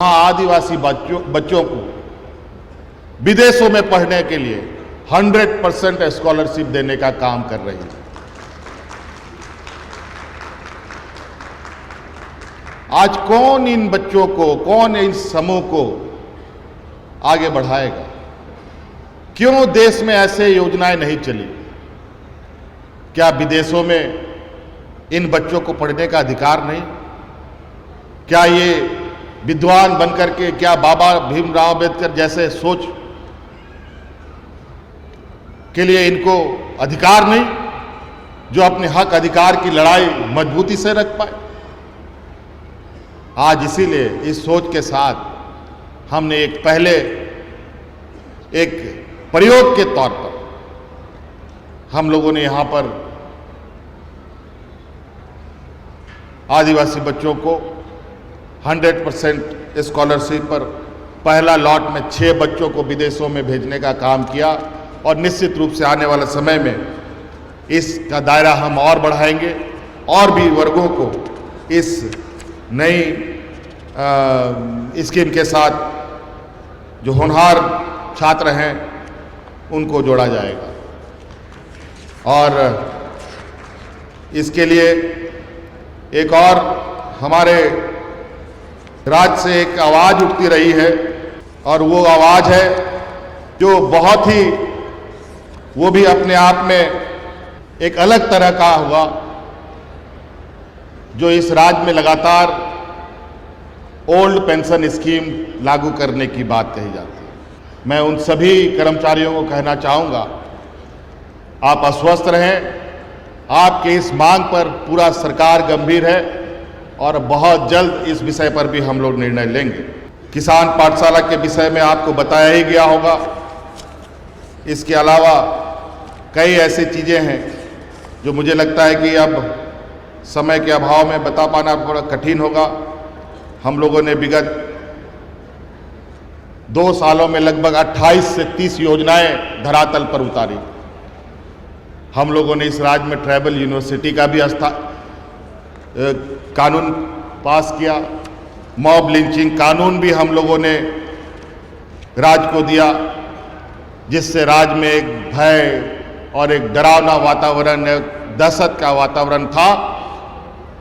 आदिवासी बच्चों को विदेशों में पढ़ने के लिए 100% स्कॉलरशिप देने का काम कर रही है। आज कौन इन बच्चों को, कौन इन समूह को आगे बढ़ाएगा? क्यों देश में ऐसे योजनाएं नहीं चली? क्या विदेशों में इन बच्चों को पढ़ने का अधिकार नहीं? क्या ये विद्वान बनकर के, क्या बाबा भीमराव अंबेडकर जैसे सोच के लिए इनको अधिकार नहीं, जो अपने हक अधिकार की लड़ाई मजबूती से रख पाए? आज इसीलिए इस सोच के साथ हमने एक प्रयोग के तौर पर हम लोगों ने यहां पर आदिवासी बच्चों को 100% स्कॉलरशिप पर पहला लॉट में 6 बच्चों को विदेशों में भेजने का काम किया और निश्चित रूप से आने वाले समय में इसका दायरा हम और बढ़ाएंगे और भी वर्गों को इस नई स्कीम के साथ जो होनहार छात्र हैं उनको जोड़ा जाएगा। और इसके लिए एक और हमारे राज्य से एक आवाज उठती रही है और वो आवाज है जो बहुत ही, वो भी अपने आप में एक अलग तरह का हुआ, जो इस राज्य में लगातार ओल्ड पेंशन स्कीम लागू करने की बात कही जाती है। मैं उन सभी कर्मचारियों को कहना चाहूंगा, आप आश्वस्त रहें, आपके इस मांग पर पूरा सरकार गंभीर है और बहुत जल्द इस विषय पर भी हम लोग निर्णय लेंगे। किसान पाठशाला के विषय में आपको बताया ही गया होगा। इसके अलावा कई ऐसी चीज़ें हैं जो मुझे लगता है कि अब समय के अभाव में बता पाना थोड़ा कठिन होगा। हम लोगों ने विगत 2 सालों में लगभग 28 से 30 योजनाएं धरातल पर उतारी। हम लोगों ने इस राज्य में ट्राइबल यूनिवर्सिटी का भी कानून पास किया। मॉब लिंचिंग कानून भी हम लोगों ने राज्य को दिया, जिससे राज्य में एक भय और एक डरावना वातावरण, एक दहशत का वातावरण था,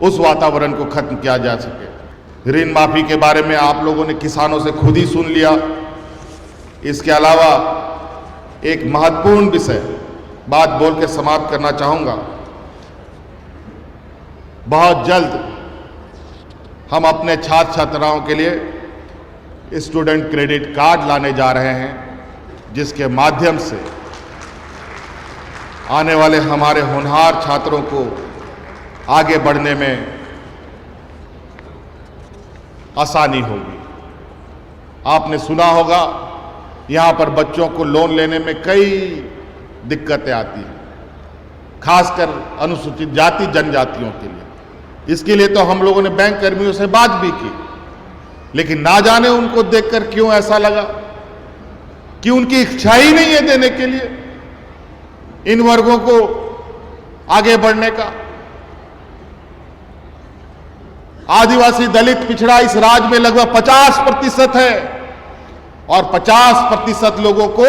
उस वातावरण को खत्म किया जा सके। ऋण माफी के बारे में आप लोगों ने किसानों से खुद ही सुन लिया। इसके अलावा एक महत्वपूर्ण विषय बात बोल के समाप्त करना चाहूँगा। बहुत जल्द हम अपने छात्र छात्राओं के लिए स्टूडेंट क्रेडिट कार्ड लाने जा रहे हैं, जिसके माध्यम से आने वाले हमारे होनहार छात्रों को आगे बढ़ने में आसानी होगी। आपने सुना होगा, यहाँ पर बच्चों को लोन लेने में कई दिक्कतें आती हैं, खासकर अनुसूचित जाति जनजातियों के लिए। इसके लिए तो हम लोगों ने बैंक कर्मियों से बात भी की, लेकिन ना जाने उनको देखकर क्यों ऐसा लगा कि उनकी इच्छा ही नहीं है देने के लिए इन वर्गों को आगे बढ़ने का। आदिवासी दलित पिछड़ा इस राज्य में लगभग 50% है और 50% लोगों को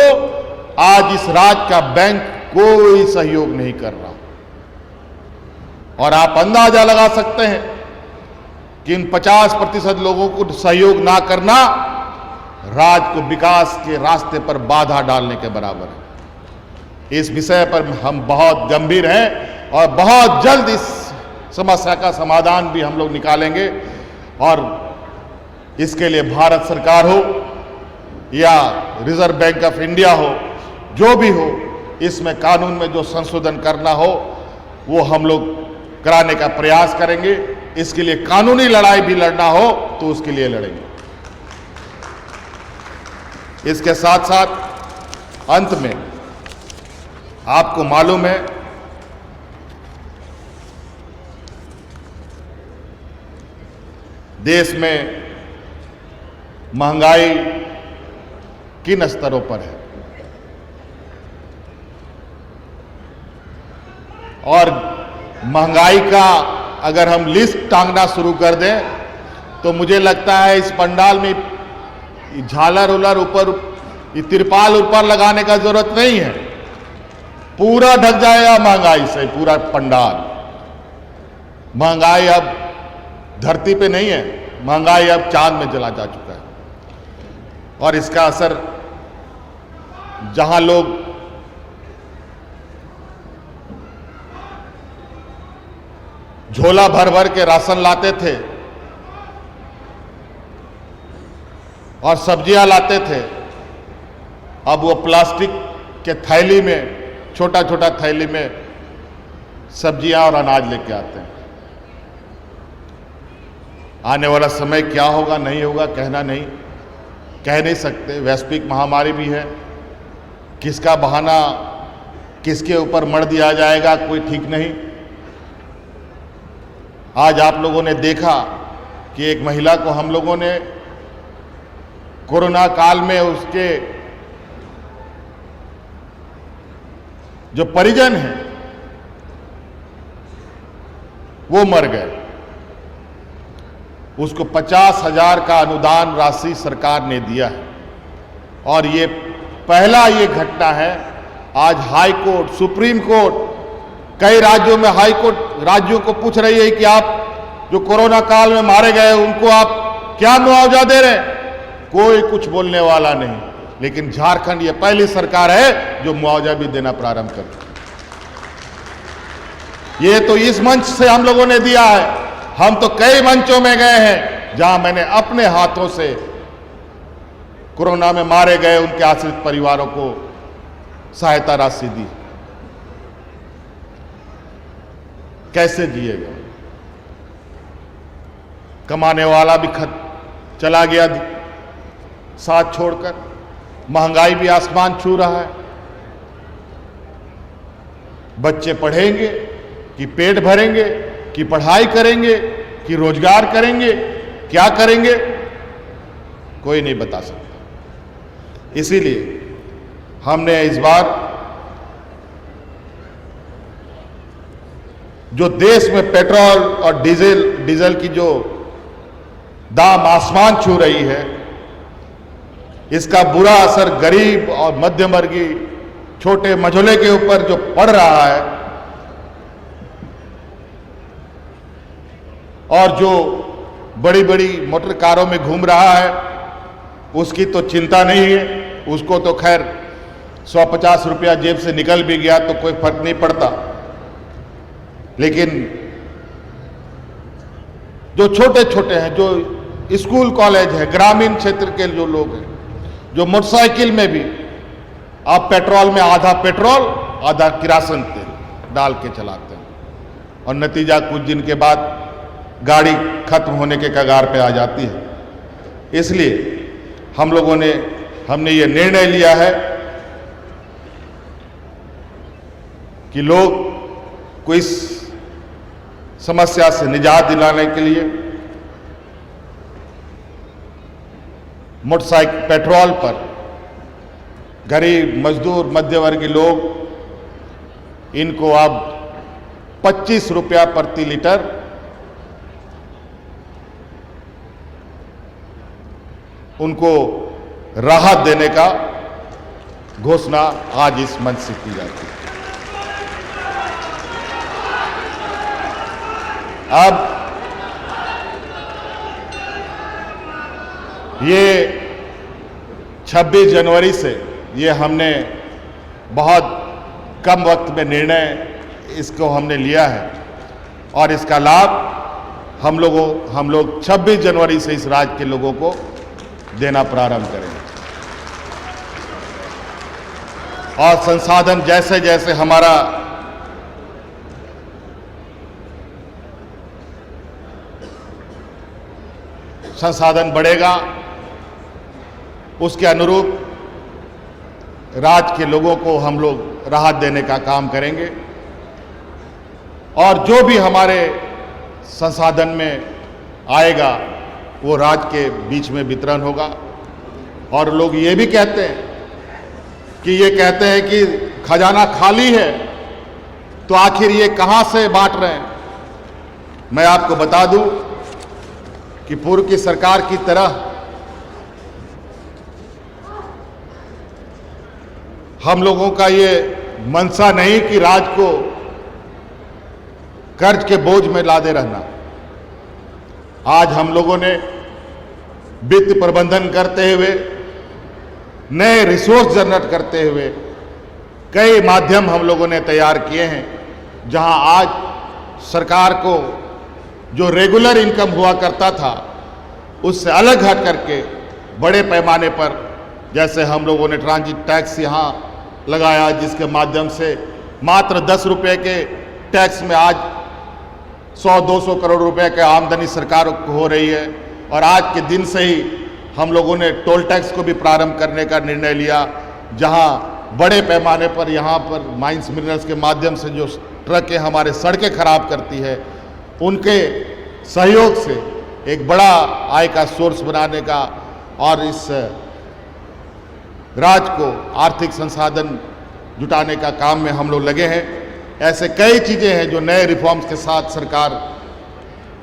आज इस राज्य का बैंक कोई सहयोग नहीं कर रहा। और आप अंदाजा लगा सकते हैं कि इन 50% लोगों को सहयोग ना करना राज्य को विकास के रास्ते पर बाधा डालने के बराबर है। इस विषय पर हम बहुत गंभीर हैं और बहुत जल्द इस समस्या का समाधान भी हम लोग निकालेंगे। और इसके लिए भारत सरकार हो या रिजर्व बैंक ऑफ इंडिया हो, जो भी हो, इसमें कानून में जो संशोधन करना हो वो हम लोग कराने का प्रयास करेंगे। इसके लिए कानूनी लड़ाई भी लड़ना हो तो उसके लिए लड़ेंगे। इसके साथ साथ अंत में आपको मालूम है, देश में महंगाई किन स्तरों पर है और महंगाई का अगर हम लिस्ट टांगना शुरू कर दें तो मुझे लगता है इस पंडाल में झालर उलर ऊपर, तिरपाल ऊपर लगाने का जरूरत नहीं है। पूरा ढक जाएगा महंगाई से पूरा पंडाल। महंगाई अब धरती पे नहीं है, महंगाई अब चांद में चला जा चुका है। और इसका असर जहां लोग झोला भर भर के राशन लाते थे और सब्जियां लाते थे, अब वो प्लास्टिक के थैली में, छोटा छोटा थैली में सब्जियां और अनाज लेके आते हैं। आने वाला समय क्या होगा नहीं होगा कह नहीं सकते। वैश्विक महामारी भी है, किसका बहाना किसके ऊपर मढ़ दिया जाएगा कोई ठीक नहीं। आज आप लोगों ने देखा कि एक महिला को हम लोगों ने कोरोना काल में उसके जो परिजन हैं वो मर गए। उसको 50,000 का अनुदान राशि सरकार ने दिया है और ये पहला ये घटना है। आज हाई कोर्ट, सुप्रीम कोर्ट, कई राज्यों में हाई कोर्ट राज्यों को पूछ रही है कि आप जो कोरोना काल में मारे गए उनको आप क्या मुआवजा दे रहे हैं। कोई कुछ बोलने वाला नहीं, लेकिन झारखंड ये पहली सरकार है जो मुआवजा भी देना प्रारंभ कर। ये तो इस मंच से हम लोगों ने दिया है। हम तो कई मंचों में गए हैं जहां मैंने अपने हाथों से कोरोना में मारे गए उनके आश्रित परिवारों को सहायता राशि दी। कैसे जिएगा? कमाने वाला भी चला गया साथ छोड़कर। महंगाई भी आसमान छू रहा है। बच्चे पढ़ेंगे कि पेट भरेंगे, कि पढ़ाई करेंगे, कि रोजगार करेंगे, क्या करेंगे कोई नहीं बता सकता। इसीलिए हमने इस बार जो देश में पेट्रोल और डीजल की जो दाम आसमान छू रही है, इसका बुरा असर गरीब और मध्यम वर्गीय छोटे मझोले के ऊपर जो पड़ रहा है और जो बड़ी बड़ी मोटर कारों में घूम रहा है उसकी तो चिंता नहीं है। उसको तो खैर 150 रुपया जेब से निकल भी गया तो कोई फर्क नहीं पड़ता। लेकिन जो छोटे छोटे हैं, जो स्कूल कॉलेज है, ग्रामीण क्षेत्र के जो लोग हैं, जो मोटरसाइकिल में भी आप पेट्रोल में आधा पेट्रोल आधा किरासन तेल डाल के चलाते हैं और नतीजा कुछ दिन के बाद गाड़ी खत्म होने के कगार पे आ जाती है। इसलिए हमने ये निर्णय लिया है कि लोग को इस समस्या से निजात दिलाने के लिए मोटरसाइकिल पेट्रोल पर गरीब मजदूर मध्यवर्गीय लोग इनको अब 25 रुपया प्रति लीटर उनको राहत देने का घोषणा आज इस मंच से की जाती है। अब ये 26 जनवरी से ये हमने बहुत कम वक्त में निर्णय इसको हमने लिया है और इसका लाभ हम लोग 26 जनवरी से इस राज्य के लोगों को देना प्रारंभ करेंगे। और संसाधन जैसे जैसे हमारा संसाधन बढ़ेगा उसके अनुरूप राज्य के लोगों को हम लोग राहत देने का काम करेंगे और जो भी हमारे संसाधन में आएगा वो राज्य के बीच में वितरण होगा। और लोग ये भी कहते हैं कि खजाना खाली है तो आखिर ये कहां से बांट रहे हैं। मैं आपको बता दूं कि पूर्व की सरकार की तरह हम लोगों का ये मंशा नहीं कि राज्य को कर्ज के बोझ में लादे रहना। आज हम लोगों ने वित्त प्रबंधन करते हुए, नए रिसोर्स जनरेट करते हुए कई माध्यम हम लोगों ने तैयार किए हैं, जहां आज सरकार को जो रेगुलर इनकम हुआ करता था उससे अलग हट करके बड़े पैमाने पर, जैसे हम लोगों ने ट्रांजिट टैक्स यहाँ लगाया, जिसके माध्यम से मात्र 10 रुपये के टैक्स में आज 100-200 करोड़ रुपए की आमदनी सरकार को हो रही है। और आज के दिन से ही हम लोगों ने टोल टैक्स को भी प्रारंभ करने का निर्णय लिया, जहां बड़े पैमाने पर यहाँ पर माइंस मिनरल्स के माध्यम से जो ट्रकें हमारे सड़कें खराब करती है, उनके सहयोग से एक बड़ा आय का सोर्स बनाने का और इस राज्य को आर्थिक संसाधन जुटाने का काम में हम लोग लगे हैं। ऐसे कई चीज़ें हैं जो नए रिफॉर्म्स के साथ सरकार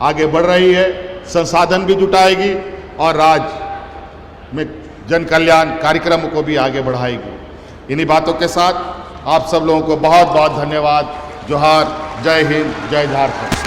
आगे बढ़ रही है, संसाधन भी जुटाएगी और राज्य में जन कल्याण कार्यक्रमों को भी आगे बढ़ाएगी। इन्हीं बातों के साथ आप सब लोगों को बहुत बहुत धन्यवाद। जोहार, जय हिंद, जय झारखंड।